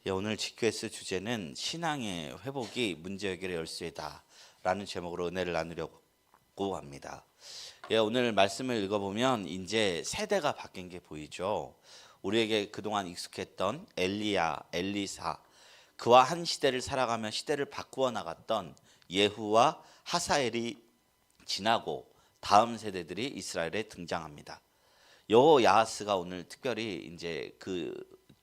예, 오늘 GQS 주제는 신앙의 회복이 문제 해결의 열쇠다 라는 제목으로 은혜를 나누려고 합니다. 예, 오늘 말씀을 읽어보면 이제 세대가 바뀐 게 보이죠. 우리에게 그동안 익숙했던 엘리야, 엘리사, 그와 한 시대를 살아가며 시대를 바꾸어 나갔던 예후와 하사엘이 지나고 다음 세대들이 이스라엘에 등장합니다. 여호야하스가 오늘 특별히 이제 그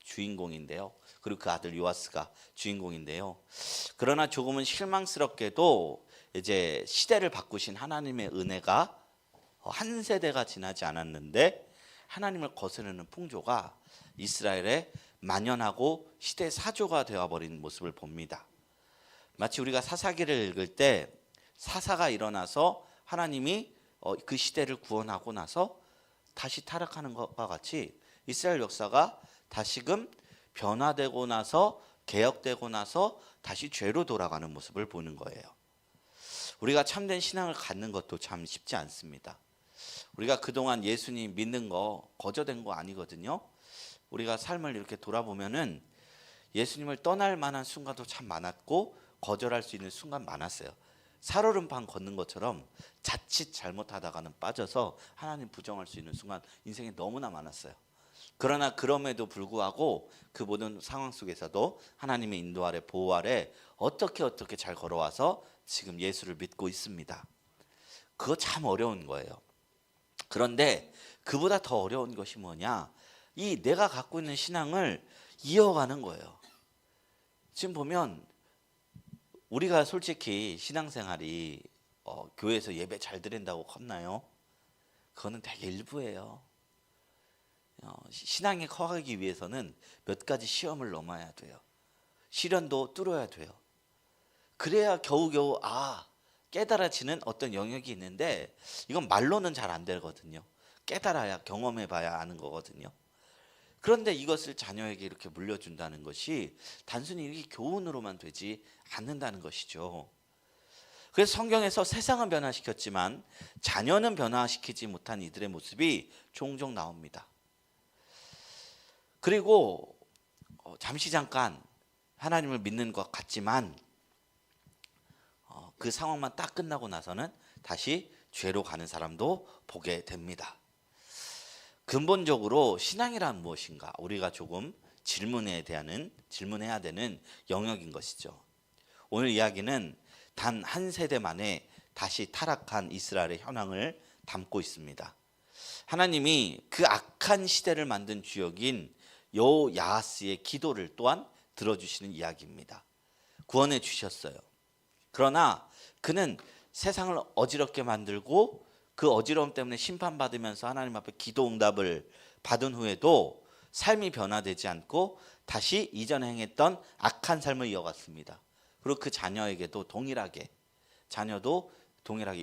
주인공인데요. 그리고 그 아들 요아스가 주인공인데요. 그러나 조금은 실망스럽게도 이제 시대를 바꾸신 하나님의 은혜가 한 세대가 지나지 않았는데 하나님을 거스르는 풍조가 이스라엘에 만연하고 시대 사조가 되어버린 모습을 봅니다. 마치 우리가 사사기를 읽을 때 사사가 일어나서 하나님이 그 시대를 구원하고 나서 다시 타락하는 것과 같이 이스라엘 역사가 다시금 변화되고 나서 개혁되고 나서 다시 죄로 돌아가는 모습을 보는 거예요. 우리가 참된 신앙을 갖는 것도 참 쉽지 않습니다. 우리가 그동안 예수님 믿는 거 거저된 거 아니거든요. 우리가 삶을 이렇게 돌아보면은 예수님을 떠날 만한 순간도 참 많았고 거절할 수 있는 순간 많았어요. 살얼음판 걷는 것처럼 자칫 잘못하다가는 빠져서 하나님 부정할 수 있는 순간 인생에 너무나 많았어요. 그러나 그럼에도 불구하고 그 모든 상황 속에서도 하나님의 인도 아래 보호 아래 어떻게 잘 걸어와서 지금 예수를 믿고 있습니다. 그거 참 어려운 거예요. 그런데 그보다 더 어려운 것이 뭐냐? 이 내가 갖고 있는 신앙을 이어가는 거예요. 지금 보면 우리가 솔직히 신앙생활이 교회에서 예배 잘 드린다고 컸나요? 그거는 되게 일부예요. 신앙이 커가기 위해서는 몇 가지 시험을 넘어야 돼요. 시련도 뚫어야 돼요. 그래야 겨우겨우 깨달아지는 어떤 영역이 있는데 이건 말로는 잘 안 되거든요. 깨달아야 경험해봐야 아는 거거든요. 그런데 이것을 자녀에게 이렇게 물려준다는 것이 단순히 이게 교훈으로만 되지 않는다는 것이죠. 그래서 성경에서 세상은 변화시켰지만 자녀는 변화시키지 못한 이들의 모습이 종종 나옵니다. 그리고 잠깐 하나님을 믿는 것 같지만 그 상황만 딱 끝나고 나서는 다시 죄로 가는 사람도 보게 됩니다. 근본적으로 신앙이란 무엇인가? 우리가 조금 질문해야 되는 영역인 것이죠. 오늘 이야기는 단 한 세대 만에 다시 타락한 이스라엘의 현황을 담고 있습니다. 하나님이 그 악한 시대를 만든 주역인 여호야하스의 기도를 또한 들어주시는 이야기입니다. 구원해 주셨어요. 그러나 그는 세상을 어지럽게 만들고 그 어지러움 때문에 심판받으면서 하나님 앞에 기도 응답을 받은 후에도 삶이 변화되지 않고 다시 이전에 행했던 악한 삶을 이어갔습니다. 그리고 그 자녀에게도 동일하게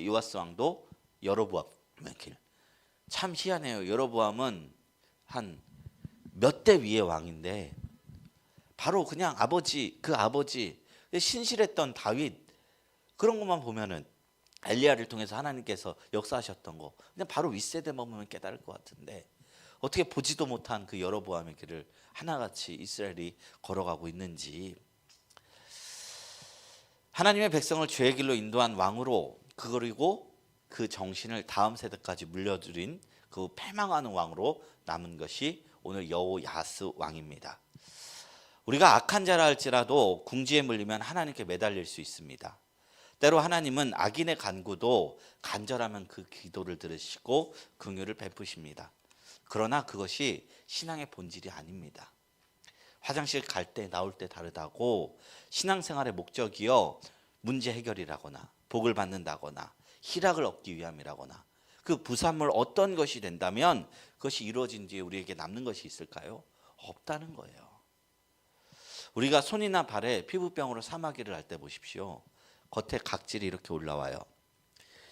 요아스 왕도 여로보암의 길. 참 희한해요. 여로보암은 한 몇 대 위의 왕인데 바로 그냥 아버지 신실했던 다윗 그런 것만 보면은 엘리야를 통해서 하나님께서 역사하셨던 거 그냥 바로 윗세대만 보면 깨달을 것 같은데 어떻게 보지도 못한 그 여로보암의 길을 하나같이 이스라엘이 걸어가고 있는지 하나님의 백성을 죄의 길로 인도한 왕으로 그리고 그 정신을 다음 세대까지 물려드린 그 패망하는 왕으로 남은 것이 오늘 여호야하스 왕입니다. 우리가 악한 자라 할지라도 궁지에 물리면 하나님께 매달릴 수 있습니다. 때로 하나님은 악인의 간구도 간절하면 그 기도를 들으시고 긍휼을 베푸십니다. 그러나 그것이 신앙의 본질이 아닙니다. 화장실 갈 때 나올 때 다르다고 신앙생활의 목적이요 문제 해결이라거나 복을 받는다거나 희락을 얻기 위함이라거나 그 부산물 어떤 것이 된다면 그것이 이루어진 뒤에 우리에게 남는 것이 있을까요? 없다는 거예요. 우리가 손이나 발에 피부병으로 사마귀를 할 때 보십시오. 겉에 각질이 이렇게 올라와요.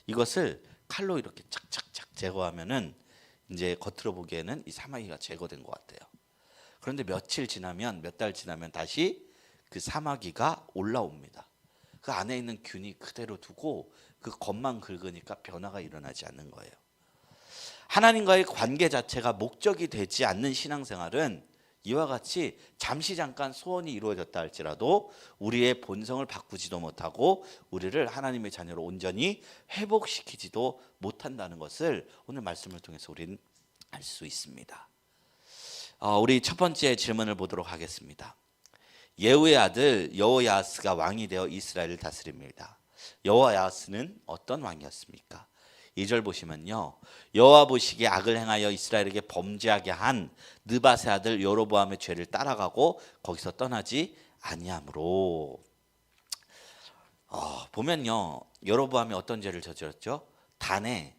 이것을 칼로 이렇게 착착착 제거하면은 이제 겉으로 보기에는 이 사마귀가 제거된 것 같아요. 그런데 몇 달 지나면 다시 그 사마귀가 올라옵니다. 그 안에 있는 균이 그대로 두고 그 겉만 긁으니까 변화가 일어나지 않는 거예요. 하나님과의 관계 자체가 목적이 되지 않는 신앙생활은 이와 같이 잠시 잠깐 소원이 이루어졌다 할지라도 우리의 본성을 바꾸지도 못하고 우리를 하나님의 자녀로 온전히 회복시키지도 못한다는 것을 오늘 말씀을 통해서 우리는 알 수 있습니다. 우리 첫 번째 질문을 보도록 하겠습니다. 예후의 아들 여호야하스가 왕이 되어 이스라엘을 다스립니다. 여호야하스는 어떤 왕이었습니까? 2절 보시면요, 여호와 보시기에 악을 행하여 이스라엘에게 범죄하게 한 느밧의 아들 여로보암의 죄를 따라가고 거기서 떠나지 아니하므로. 보면요, 여로보암이 어떤 죄를 저질렀죠? 단에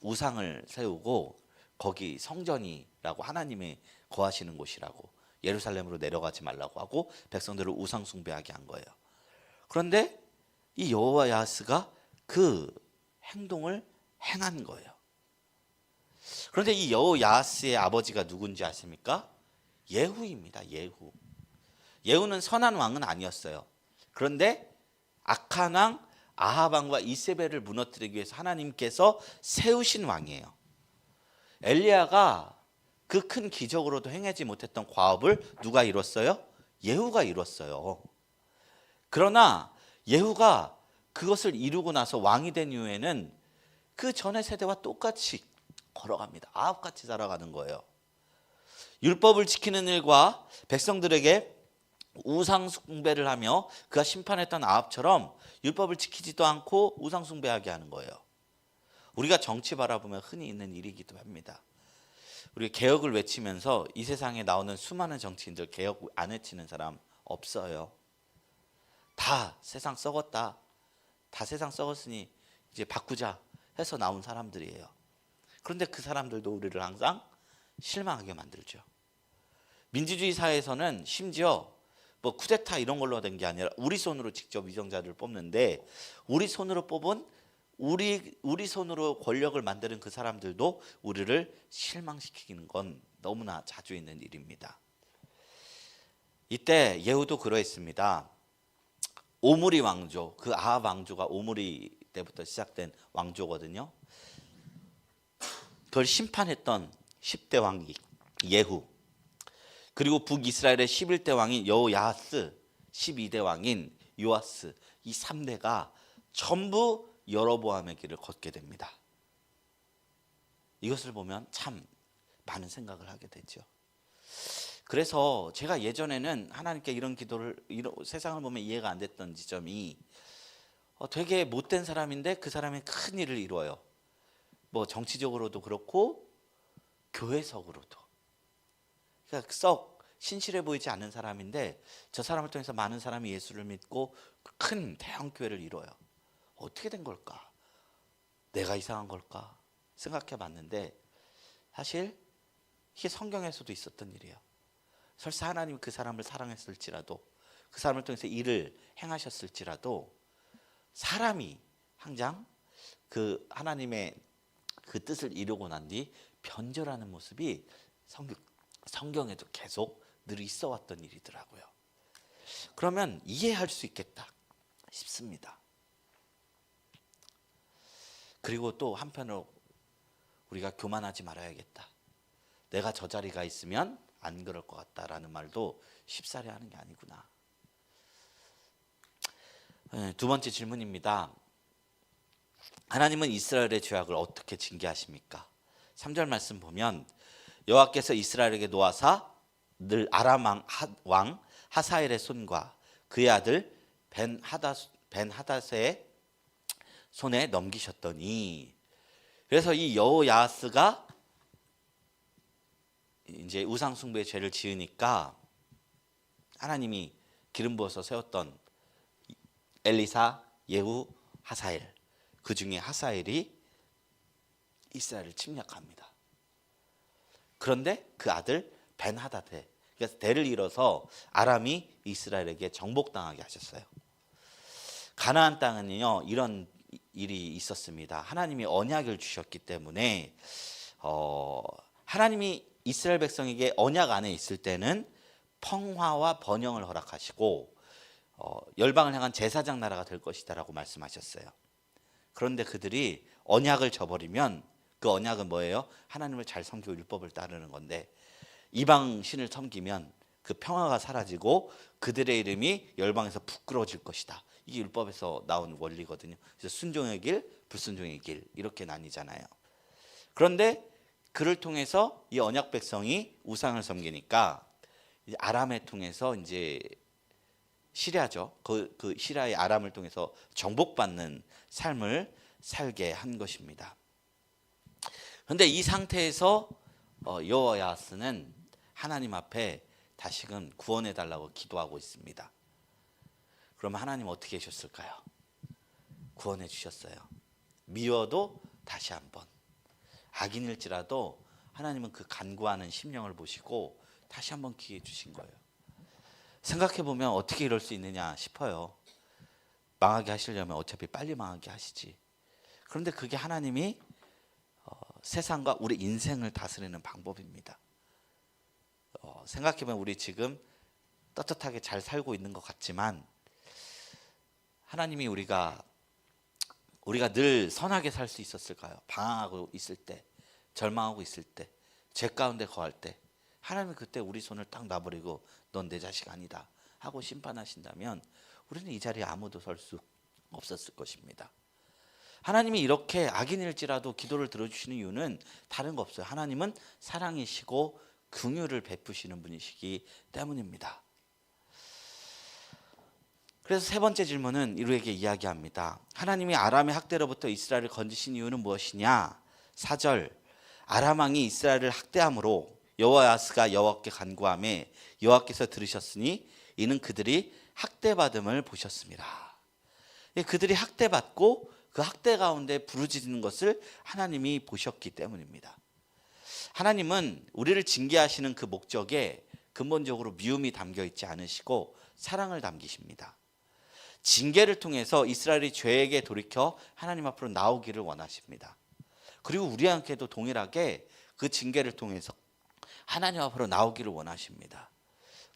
우상을 세우고 거기 성전이라고 하나님의 거하시는 곳이라고 예루살렘으로 내려가지 말라고 하고 백성들을 우상 숭배하게 한 거예요. 그런데 이 여호야하스가 그 행동을 행한 거예요. 그런데 이 여호야하스의 아버지가 누군지 아십니까? 예후입니다. 예후는 선한 왕은 아니었어요. 그런데 악한 왕 아합 왕과 이세벨을 무너뜨리기 위해서 하나님께서 세우신 왕이에요. 엘리야가 그 큰 기적으로도 행하지 못했던 과업을 누가 이뤘어요? 예후가 이뤘어요. 그러나 예후가 그것을 이루고 나서 왕이 된 이후에는 그 전의 세대와 똑같이 걸어갑니다. 아합같이 살아가는 거예요. 율법을 지키는 일과 백성들에게 우상 숭배를 하며 그가 심판했던 아합처럼 율법을 지키지도 않고 우상 숭배하게 하는 거예요. 우리가 정치 바라보면 흔히 있는 일이기도 합니다. 우리 개혁을 외치면서 이 세상에 나오는 수많은 정치인들 개혁 안 외치는 사람 없어요. 다 세상 썩었다. 다 세상 썩었으니 이제 바꾸자 해서 나온 사람들이에요. 그런데 그 사람들도 우리를 항상 실망하게 만들죠. 민주주의 사회에서는 심지어 뭐 쿠데타 이런 걸로 된 게 아니라 우리 손으로 직접 위정자를 뽑는데 우리 손으로 뽑은 우리 손으로 권력을 만드는 그 사람들도 우리를 실망시키는 건 너무나 자주 있는 일입니다. 이때 예후도 그러했습니다. 오므리 왕조, 그 아합 왕조가 오므리 때부터 시작된 왕조거든요. 그걸 심판했던 10대 왕이 예후, 그리고 북이스라엘의 11대 왕인 여호야하스, 12대 왕인 요아스, 이 3대가 전부 여로보암의 길을 걷게 됩니다. 이것을 보면 참 많은 생각을 하게 되죠. 그래서 제가 예전에는 하나님께 이런 기도를 세상을 보면 이해가 안 됐던 지점이 되게 못된 사람인데 그 사람이 큰 일을 이루어요. 뭐 정치적으로도 그렇고 교회적으로도. 그러니까 썩 신실해 보이지 않는 사람인데 저 사람을 통해서 많은 사람이 예수를 믿고 큰 대형 교회를 이뤄요. 어떻게 된 걸까? 내가 이상한 걸까? 생각해 봤는데 사실 이게 성경에서도 있었던 일이에요. 설사 하나님이 그 사람을 사랑했을지라도 그 사람을 통해서 일을 행하셨을지라도 사람이 항상 그 하나님의 그 뜻을 이루고 난 뒤 변절하는 모습이 성경에도 계속 늘 있어 왔던 일이더라고요. 그러면 이해할 수 있겠다 싶습니다. 그리고 또 한편으로 우리가 교만하지 말아야겠다. 내가 저 자리가 있으면 안 그럴 것 같다라는 말도 쉽사리 하는 게 아니구나. 두 번째 질문입니다. 하나님은 이스라엘의 죄악을 어떻게 징계하십니까? 3절 말씀 보면 여호와께서 이스라엘에게 놓아사 늘 아람 왕 하사엘의 손과 그의 아들 벤하닷의 손에 넘기셨더니, 그래서 이 여호야하스가 이제 우상 숭배의 죄를 지으니까 하나님이 기름 부어서 세웠던 엘리사, 예후, 하사엘, 그 중에 하사엘이 이스라엘을 침략합니다. 그런데 그 아들 벤하닷에, 그래서 대를 이뤄서 아람이 이스라엘에게 정복당하게 하셨어요. 가나안 땅은요 이런 일이 있었습니다. 하나님이 언약을 주셨기 때문에 하나님이 이스라엘 백성에게 언약 안에 있을 때는 평화와 번영을 허락하시고 열방을 향한 제사장 나라가 될 것이다라고 말씀하셨어요. 그런데 그들이 언약을 저버리면 그 언약은 뭐예요? 하나님을 잘 섬기고 율법을 따르는 건데 이방 신을 섬기면 그 평화가 사라지고 그들의 이름이 열방에서 부끄러워질 것이다. 이게 율법에서 나온 원리거든요. 그래서 순종의 길, 불순종의 길 이렇게 나뉘잖아요. 그런데 그를 통해서 이 언약 백성이 우상을 섬기니까 이제 아람을 통해서 이제 시리아죠. 그 시리아의 아람을 통해서 정복받는 삶을 살게 한 것입니다. 그런데 이 상태에서 여호야스는 하나님 앞에 다시금 구원해 달라고 기도하고 있습니다. 그러면 하나님 어떻게 하셨을까요? 구원해 주셨어요. 미워도 다시 한번, 악인일지라도 하나님은 그 간구하는 심령을 보시고 다시 한번 기회 주신 거예요. 생각해 보면 어떻게 이럴 수 있느냐 싶어요. 망하게 하시려면 어차피 빨리 망하게 하시지. 그런데 그게 하나님이 세상과 우리 인생을 다스리는 방법입니다. 생각해 보면 우리 지금 떳떳하게 잘 살고 있는 것 같지만 하나님이 우리가 늘 선하게 살 수 있었을까요? 방황하고 있을 때, 절망하고 있을 때, 죄 가운데 거할 때 하나님은 그때 우리 손을 딱 놔버리고 넌 내 자식 아니다 하고 심판하신다면 우리는 이 자리에 아무도 설 수 없었을 것입니다. 하나님이 이렇게 악인일지라도 기도를 들어주시는 이유는 다른 거 없어요. 하나님은 사랑이시고 긍휼을 베푸시는 분이시기 때문입니다. 그래서 세 번째 질문은 이루에게 이야기합니다. 하나님이 아람의 학대로부터 이스라엘을 건지신 이유는 무엇이냐? 4절 아람 왕이 이스라엘을 학대함으로 여호야스가 여호와께 간구하매 여호와께서 들으셨으니 이는 그들이 학대받음을 보셨습니다. 그들이 학대받고 그 학대 가운데 부르짖는 것을 하나님이 보셨기 때문입니다. 하나님은 우리를 징계하시는 그 목적에 근본적으로 미움이 담겨 있지 않으시고 사랑을 담기십니다. 징계를 통해서 이스라엘이 죄에게 돌이켜 하나님 앞으로 나오기를 원하십니다. 그리고 우리한테도 동일하게 그 징계를 통해서 하나님 앞으로 나오기를 원하십니다.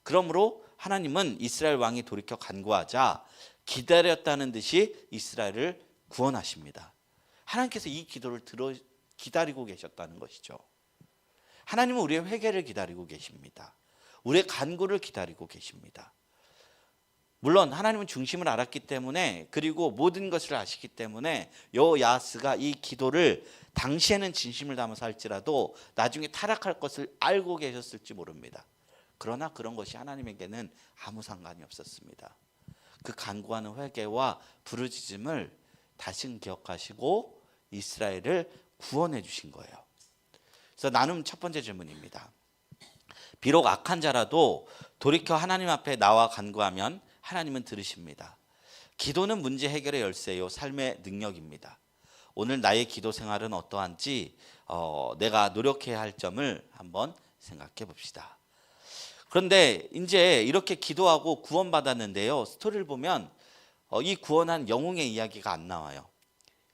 그러므로 하나님은 이스라엘 왕이 돌이켜 간구하자 기다렸다는 듯이 이스라엘을 구원하십니다. 하나님께서 이 기도를 기다리고 계셨다는 것이죠. 하나님은 우리의 회개를 기다리고 계십니다. 우리의 간구를 기다리고 계십니다. 물론 하나님은 중심을 알았기 때문에 그리고 모든 것을 아시기 때문에 여호야스가 이 기도를 당시에는 진심을 담아서 할지라도 나중에 타락할 것을 알고 계셨을지 모릅니다. 그러나 그런 것이 하나님에게는 아무 상관이 없었습니다. 그 간구하는 회개와 부르짖음을 다시금 기억하시고 이스라엘을 구원해 주신 거예요. 그래서 나눔 첫 번째 질문입니다. 비록 악한 자라도 돌이켜 하나님 앞에 나와 간구하면 하나님은 들으십니다. 기도는 문제 해결의 열쇠요 삶의 능력입니다. 오늘 나의 기도 생활은 어떠한지 내가 노력해야 할 점을 한번 생각해 봅시다. 그런데 이제 이렇게 기도하고 구원받았는데요. 스토리를 보면 이 구원한 영웅의 이야기가 안 나와요.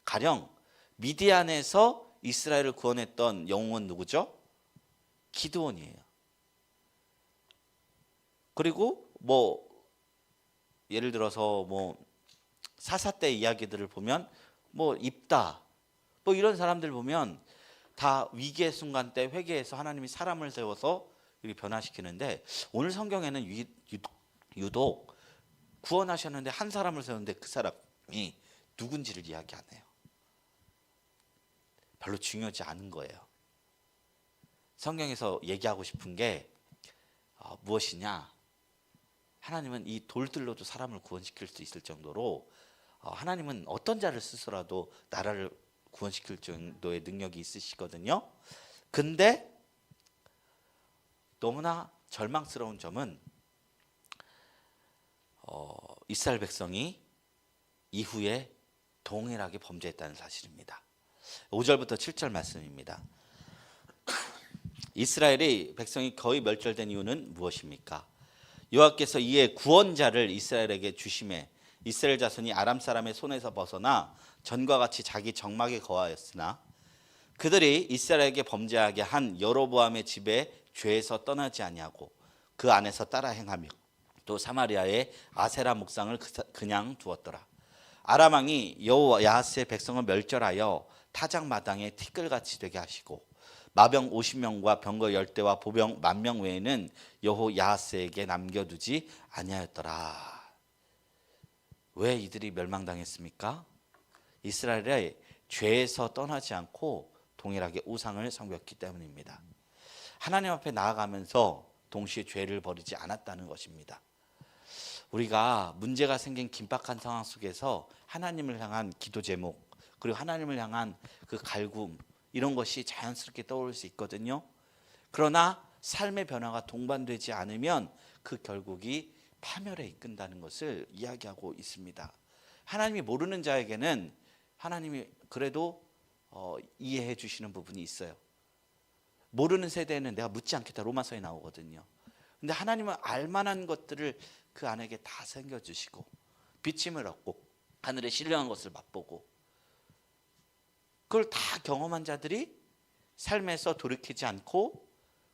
가령 미디안에서 이스라엘을 구원했던 영웅은 누구죠? 기드온이에요. 그리고 예를 들어서 사사 때 이야기들을 보면 입다 이런 사람들 보면 다 위기의 순간 때 회개해서 하나님이 사람을 세워서 이렇게 변화시키는데 오늘 성경에는 유독 구원하셨는데 한 사람을 세웠는데 그 사람이 누군지를 이야기 안 해요. 별로 중요하지 않은 거예요. 성경에서 얘기하고 싶은 게 무엇이냐? 하나님은 이 돌들로도 사람을 구원시킬 수 있을 정도로 하나님은 어떤 자를 쓰서라도 나라를 구원시킬 정도의 능력이 있으시거든요. 근데 너무나 절망스러운 점은 이스라엘 백성이 이후에 동일하게 범죄했다는 사실입니다. 5절부터 7절 말씀입니다. 이스라엘의 백성이 거의 멸절된 이유는 무엇입니까? 여호와께서 이에 구원자를 이스라엘에게 주심에 이스라엘 자손이 아람 사람의 손에서 벗어나 전과 같이 자기 정막에 거하였으나 그들이 이스라엘에게 범죄하게 한 여로보암의 집에 죄에서 떠나지 아니하고 그 안에서 따라 행하며 또 사마리아의 아세라 목상을 그냥 두었더라. 아람 왕이 여호야스의 백성을 멸절하여 타작 마당에 티끌같이 되게 하시고 마병 50명과 병거 10대와 보병 10,000명 외에는 여호야하스에게 남겨두지 아니하였더라. 왜 이들이 멸망당했습니까? 이스라엘의 죄에서 떠나지 않고 동일하게 우상을 섬겼기 때문입니다. 하나님 앞에 나아가면서 동시에 죄를 버리지 않았다는 것입니다. 우리가 문제가 생긴 긴박한 상황 속에서 하나님을 향한 기도 제목, 그리고 하나님을 향한 그 갈굼, 이런 것이 자연스럽게 떠오를 수 있거든요. 그러나 삶의 변화가 동반되지 않으면 그 결국이 파멸에 이끈다는 것을 이야기하고 있습니다. 하나님이 모르는 자에게는 하나님이 그래도 이해해 주시는 부분이 있어요. 모르는 세대에는 내가 묻지 않겠다, 로마서에 나오거든요. 근데 하나님은 알만한 것들을 그 안에게 다 생겨주시고 비침을 얻고 하늘의 신령한 것을 맛보고, 그걸 다 경험한 자들이 삶에서 돌이키지 않고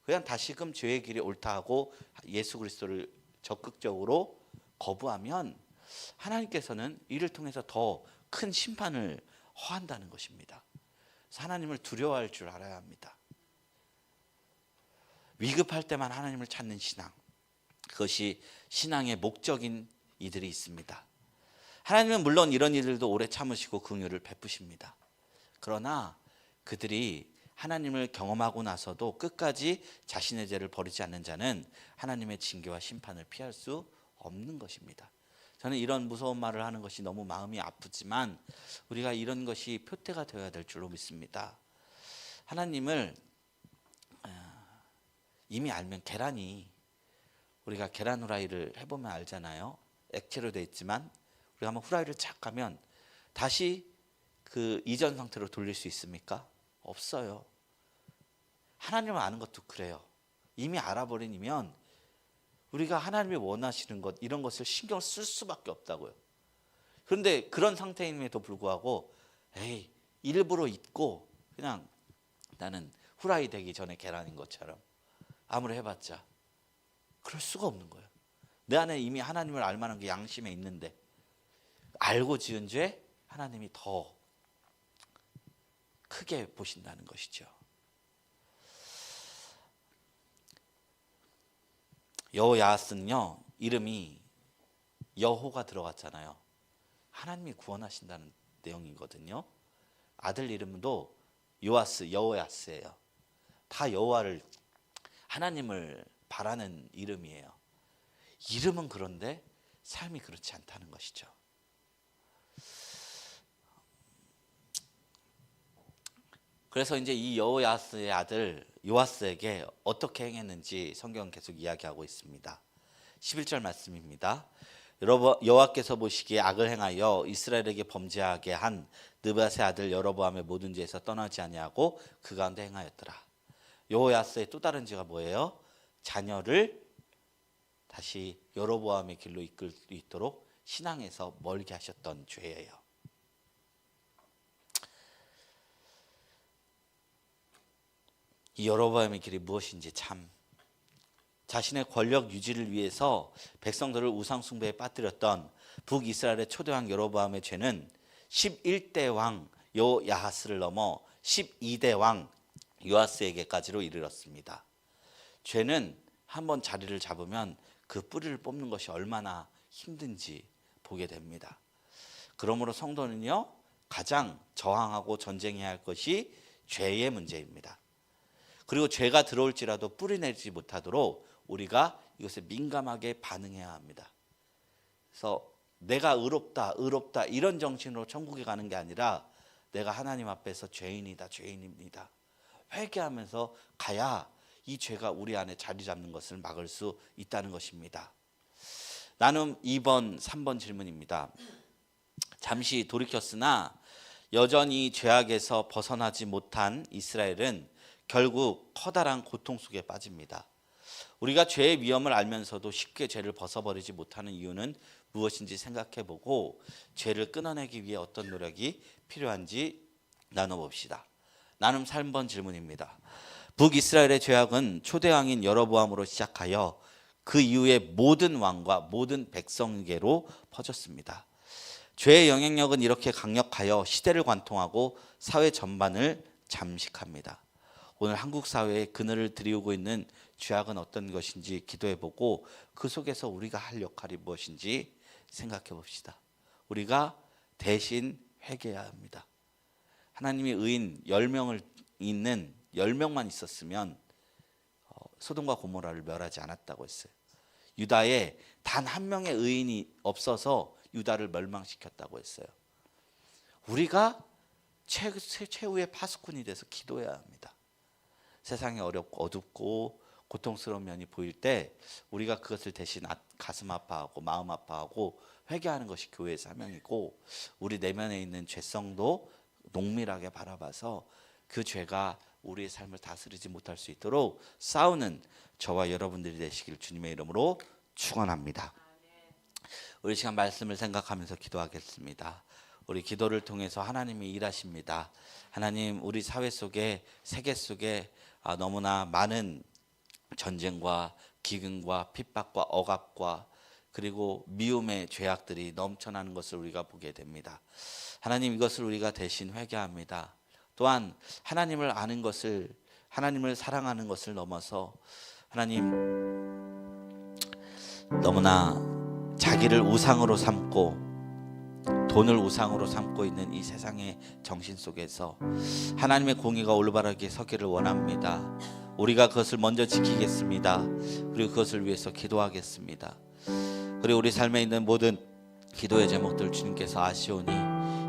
그냥 다시금 죄의 길이 옳다 하고 예수 그리스도를 적극적으로 거부하면 하나님께서는 이를 통해서 더 큰 심판을 허한다는 것입니다. 그래서 하나님을 두려워할 줄 알아야 합니다. 위급할 때만 하나님을 찾는 신앙, 그것이 신앙의 목적인 이들이 있습니다. 하나님은 물론 이런 이들도 오래 참으시고 긍휼을 베푸십니다. 그러나 그들이 하나님을 경험하고 나서도 끝까지 자신의 죄를 버리지 않는 자는 하나님의 징계와 심판을 피할 수 없는 것입니다. 저는 이런 무서운 말을 하는 것이 너무 마음이 아프지만 우리가 이런 것이 표태가 되어야 될 줄로 믿습니다. 하나님을 이미 알면, 계란이, 우리가 계란 후라이를 해보면 알잖아요. 액체로 되어 있지만 우리가 한번 후라이를 착 하면 다시 그 이전 상태로 돌릴 수 있습니까? 없어요. 하나님을 아는 것도 그래요. 이미 알아버리면 우리가 하나님이 원하시는 것, 이런 것을 신경 쓸 수밖에 없다고요. 그런데 그런 상태임에도 불구하고 일부러 잊고 그냥 나는 후라이 되기 전에 계란인 것처럼 아무리 해봤자 그럴 수가 없는 거예요. 내 안에 이미 하나님을 알만한 게 양심에 있는데 알고 지은 죄 하나님이 더 크게 보신다는 것이죠. 여호야하스는요, 이름이 여호가 들어갔잖아요. 하나님이 구원하신다는 내용이거든요. 아들 이름도 요아스, 여호야스예요. 다 여호와를, 하나님을 바라는 이름이에요. 이름은 그런데 삶이 그렇지 않다는 것이죠. 그래서 이제 이 여호야스의 아들 요아스에게 어떻게 행했는지 성경은 계속 이야기하고 있습니다. 11절 말씀입니다. 여호와께서 보시기에 악을 행하여 이스라엘에게 범죄하게 한 느밧의 아들 여로보암의 모든 죄에서 떠나지 아니하고 그 가운데 행하였더라. 여호야스의 또 다른 죄가 뭐예요? 자녀를 다시 여로보암의 길로 이끌 수 있도록 신앙에서 멀게 하셨던 죄예요. 이 여로보암의 길이 무엇인지, 참 자신의 권력 유지를 위해서 백성들을 우상 숭배에 빠뜨렸던 북이스라엘의 초대왕 여로보암의 죄는 11대 왕 여호야하스를 넘어 12대 왕 요아스에게까지로 이르렀습니다. 죄는 한번 자리를 잡으면 그 뿌리를 뽑는 것이 얼마나 힘든지 보게 됩니다. 그러므로 성도는요, 가장 저항하고 전쟁해야 할 것이 죄의 문제입니다. 그리고 죄가 들어올지라도 뿌리내지 못하도록 우리가 이것에 민감하게 반응해야 합니다. 그래서 내가 의롭다 이런 정신으로 천국에 가는 게 아니라 내가 하나님 앞에서 죄인입니다. 회개하면서 가야 이 죄가 우리 안에 자리 잡는 것을 막을 수 있다는 것입니다. 나눔 2번, 3번 질문입니다. 잠시 돌이켰으나 여전히 죄악에서 벗어나지 못한 이스라엘은 결국 커다란 고통 속에 빠집니다. 우리가 죄의 위험을 알면서도 쉽게 죄를 벗어버리지 못하는 이유는 무엇인지 생각해보고 죄를 끊어내기 위해 어떤 노력이 필요한지 나눠봅시다. 나눔 3번 질문입니다. 북이스라엘의 죄악은 초대왕인 여로보암으로 시작하여 그 이후에 모든 왕과 모든 백성에게로 퍼졌습니다. 죄의 영향력은 이렇게 강력하여 시대를 관통하고 사회 전반을 잠식합니다. 오늘 한국 사회에 그늘을 드리우고 있는 죄악은 어떤 것인지 기도해보고 그 속에서 우리가 할 역할이 무엇인지 생각해 봅시다. 우리가 대신 회개해야 합니다. 하나님이 의인 10명을 있는 10명만 있었으면 소돔과 고모라를 멸하지 않았다고 했어요. 유다에 단 한 명의 의인이 없어서 유다를 멸망시켰다고 했어요. 우리가 최후의 파수꾼이 돼서 기도해야 합니다. 세상이 어렵고 어둡고 고통스러운 면이 보일 때 우리가 그것을 대신 가슴 아파하고 마음 아파하고 회개하는 것이 교회의 사명이고, 우리 내면에 있는 죄성도 농밀하게 바라봐서 그 죄가 우리의 삶을 다스리지 못할 수 있도록 싸우는 저와 여러분들이 되시길 주님의 이름으로 축원합니다. 우리 시간 말씀을 생각하면서 기도하겠습니다. 우리 기도를 통해서 하나님이 일하십니다. 하나님, 우리 사회 속에, 세계 속에 너무나 많은 전쟁과 기근과 핍박과 억압과 그리고 미움의 죄악들이 넘쳐나는 것을 우리가 보게 됩니다. 하나님, 이것을 우리가 대신 회개합니다. 또한 하나님을 아는 것을, 하나님을 사랑하는 것을 넘어서 하나님, 너무나 자기를 우상으로 삼고 돈을 우상으로 삼고 있는 이 세상의 정신 속에서 하나님의 공의가 올바르게 서기를 원합니다. 우리가 그것을 먼저 지키겠습니다. 그리고 그것을 위해서 기도하겠습니다. 그리고 우리 삶에 있는 모든 기도의 제목들 주님께서 아시오니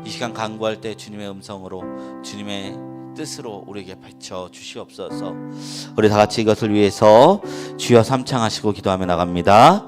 이 시간 간구할 때 주님의 음성으로, 주님의 뜻으로 우리에게 밝혀 주시옵소서. 우리 다 같이 이것을 위해서 주여 삼창하시고 기도하며 나갑니다.